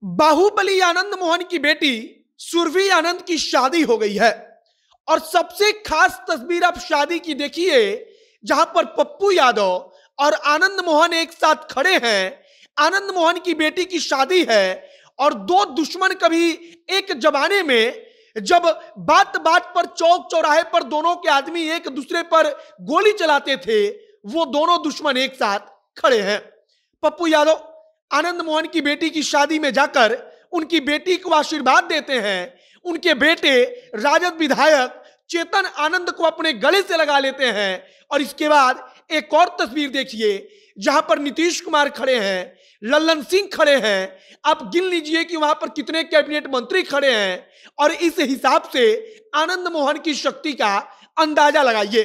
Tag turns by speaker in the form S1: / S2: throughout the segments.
S1: बाहुबली आनंद मोहन की बेटी सुरभि आनंद की शादी हो गई है। और सबसे खास तस्वीर आप शादी की देखिए, जहां पर पप्पू यादव और आनंद मोहन एक साथ खड़े हैं। आनंद मोहन की बेटी की शादी है और दो दुश्मन कभी एक जमाने में जब बात बात पर चौक चौराहे पर दोनों के आदमी एक दूसरे पर गोली चलाते थे, वो दोनों दुश्मन एक साथ खड़े हैं। पप्पू यादव आनंद मोहन की बेटी की शादी में जाकर उनकी बेटी को आशीर्वाद देते हैं। उनके बेटे राजद विधायक चेतन आनंद को अपने गले से लगा लेते हैं। और इसके बाद एक और तस्वीर देखिए, जहां पर नीतीश कुमार खड़े हैं, लल्लन सिंह खड़े हैं। आप गिन लीजिए कि वहां पर कितने कैबिनेट मंत्री खड़े हैं और इस हिसाब से आनंद मोहन की शक्ति का अंदाजा लगाइए।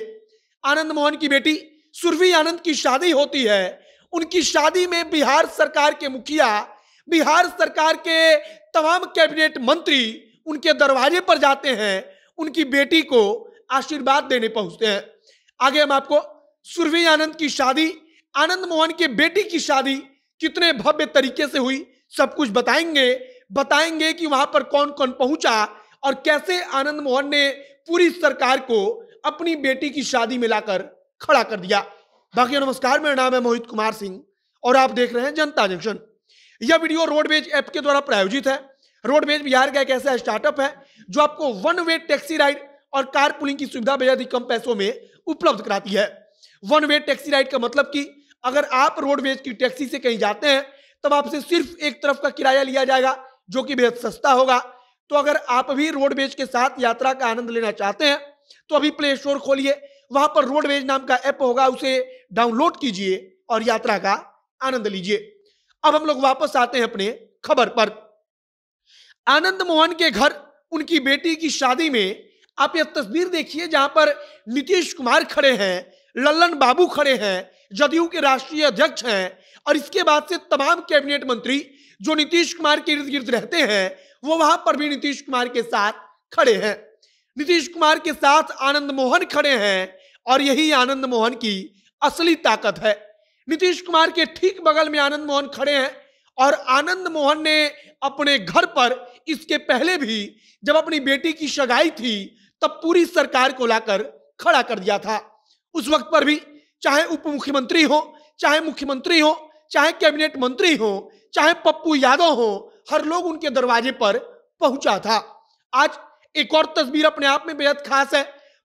S1: आनंद मोहन की बेटी सुरभि आनंद की शादी होती है। उनकी शादी में बिहार सरकार के मुखिया, बिहार सरकार के तमाम कैबिनेट मंत्री उनके दरवाजे पर जाते हैं, उनकी बेटी को आशीर्वाद देने पहुंचते हैं। आगे हम आपको सुरभि आनंद की शादी, आनंद मोहन के बेटी की शादी कितने भव्य तरीके से हुई, सब कुछ बताएंगे कि वहां पर कौन कौन पहुंचा और कैसे आनंद मोहन ने पूरी सरकार को अपनी बेटी की शादी में लाकर खड़ा कर दिया। बाकी नमस्कार, मेरा नाम है मोहित कुमार सिंह और आप देख रहे हैं जनता जंक्शन। यह वीडियो रोडवेज ऐप के द्वारा प्रायोजित है। रोडवेज बिहार का एक ऐसा स्टार्टअप है जो आपको वन वे टैक्सी राइड और कार पुलिंग की सुविधा बेहद ही कम पैसों में उपलब्ध कराती है। वन वे टैक्सी राइड का मतलब कि अगर आप रोडवेज की टैक्सी से कहीं जाते हैं तब आपसे सिर्फ एक तरफ का किराया लिया जाएगा, जो कि बेहद सस्ता होगा। तो अगर आप भी रोडवेज के साथ यात्रा का आनंद लेना चाहते हैं तो अभी प्ले स्टोर खोलिए, वहां पर रोडवेज नाम का ऐप होगा, उसे डाउनलोड कीजिए और यात्रा का आनंद लीजिए। अब हम लोग वापस आते हैं अपने खबर पर। आनंद मोहन के घर उनकी बेटी की शादी में आप यह तस्वीर देखिए, जहां पर नीतीश कुमार खड़े हैं, लल्लन बाबू खड़े हैं, जदयू के राष्ट्रीय अध्यक्ष हैं और इसके बाद से तमाम कैबिनेट मंत्री जो नीतीश कुमार के इर्द गिर्द रहते हैं, वो वहां पर भी नीतीश कुमार के साथ खड़े हैं। नीतीश कुमार के साथ आनंद मोहन खड़े हैं और यही आनंद मोहन की असली ताकत है। नीतीश कुमार के ठीक बगल में आनंद मोहन खड़े हैं और आनंद मोहन ने अपने घर पर इसके पहले भी जब अपनी बेटी की सगाई थी तब पूरी सरकार को लाकर खड़ा कर दिया था। उस वक्त पर भी चाहे उप मुख्यमंत्री हो, चाहे मुख्यमंत्री हो, चाहे कैबिनेट मंत्री हो, चाहे पप्पू यादव हो, हर लोग उनके दरवाजे पर पहुंचा था। आज एक और तस्वीर अपने आप में बेहद खास है।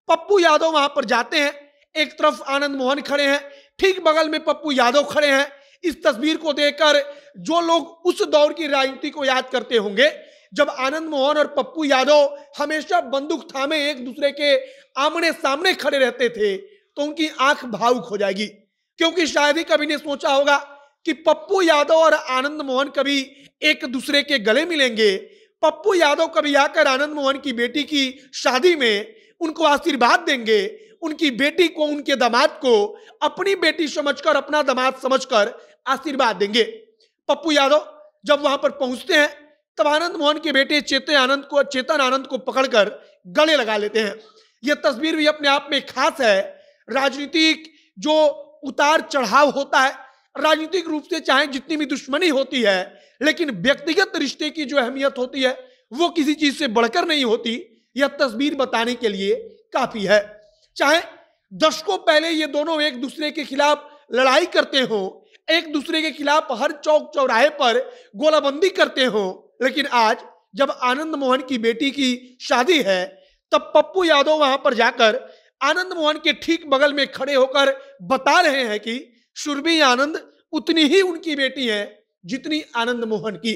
S1: पप्पू यादव वहां पर जाते हैं, एक तरफ आनंद मोहन खड़े हैं, ठीक बगल में पप्पू यादव खड़े हैं। इस तस्वीर को देखकर जो लोग उस दौर की राजनीति को याद करते होंगे, जब आनंद मोहन और पप्पू यादव हमेशा बंदूक थामे एक दूसरे के आमने सामने खड़े रहते थे, तो उनकी आंख भावुक हो जाएगी। क्योंकि शायद ही कभी ने सोचा होगा कि पप्पू यादव और आनंद मोहन कभी एक दूसरे के गले मिलेंगे। पप्पू यादव कभी आकर आनंद मोहन की बेटी की शादी में उनको आशीर्वाद देंगे, उनकी बेटी को, उनके दामाद को अपनी बेटी समझकर, अपना दामाद समझकर आशीर्वाद देंगे। पप्पू यादव जब वहां पर पहुंचते हैं तब आनंद मोहन के बेटे चेतन आनंद को पकड़कर गले लगा लेते हैं। यह तस्वीर भी अपने आप में खास है। राजनीतिक जो उतार चढ़ाव होता है, राजनीतिक रूप से चाहे जितनी भी दुश्मनी होती है, लेकिन व्यक्तिगत रिश्ते की जो अहमियत होती है वो किसी चीज से बढ़कर नहीं होती। यह तस्वीर बताने के लिए काफी है। चाहे दशकों पहले ये दोनों एक दूसरे के खिलाफ लड़ाई करते हो, एक दूसरे के खिलाफ हर चौक चौराहे पर गोलाबंदी करते हो, लेकिन आज जब आनंद मोहन की बेटी की शादी है तब पप्पू यादव वहां पर जाकर आनंद मोहन के ठीक बगल में खड़े होकर बता रहे हैं कि सुरभि आनंद उतनी ही उनकी बेटी है जितनी आनंद मोहन की।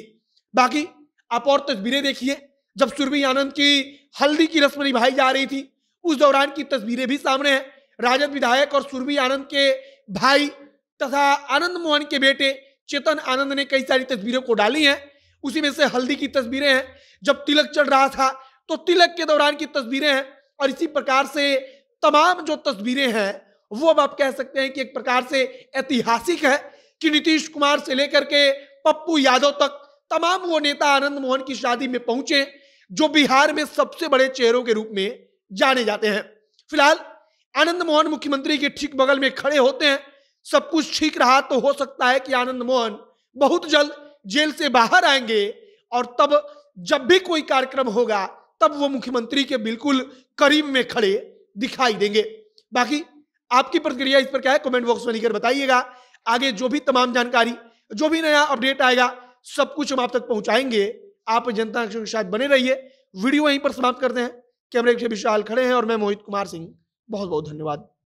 S1: बाकी आप और तस्वीरें देखिए, जब सुरभि आनंद की हल्दी की रस्म निभाई जा रही थी उस दौरान की तस्वीरें भी सामने हैं। राजद विधायक और सुरभि आनंद के भाई तथा आनंद मोहन के बेटे चेतन आनंद ने कई सारी तस्वीरों को डाली हैं। उसी में से हल्दी की तस्वीरें हैं, जब तिलक चढ़ रहा था तो तिलक के दौरान की तस्वीरें हैं। और इसी प्रकार से तमाम जो तस्वीरें हैं वो अब आप कह सकते हैं कि एक प्रकार से ऐतिहासिक है कि नीतीश कुमार से लेकर के पप्पू यादव तक तमाम वो नेता आनंद मोहन की शादी में पहुंचे जो बिहार में सबसे बड़े चेहरों के रूप में जाने जाते हैं। फिलहाल आनंद मोहन मुख्यमंत्री के ठीक बगल में खड़े होते हैं। सब कुछ ठीक रहा तो हो सकता है कि आनंद मोहन बहुत जल्द जेल से बाहर आएंगे, और तब जब भी कोई कार्यक्रम होगा तब वो मुख्यमंत्री के बिल्कुल करीब में खड़े दिखाई देंगे। बाकी आपकी प्रतिक्रिया इस पर क्या है, कमेंट बॉक्स में लिखकर बताइएगा। आगे जो भी तमाम जानकारी, जो भी नया अपडेट आएगा, सब कुछ हम आप तक पहुंचाएंगे। आप जनता के साथ बने रहिए। वीडियो यहीं पर समाप्त करते हैं। कैमरे के विशाल खड़े हैं और मैं मोहित कुमार सिंह। बहुत बहुत धन्यवाद।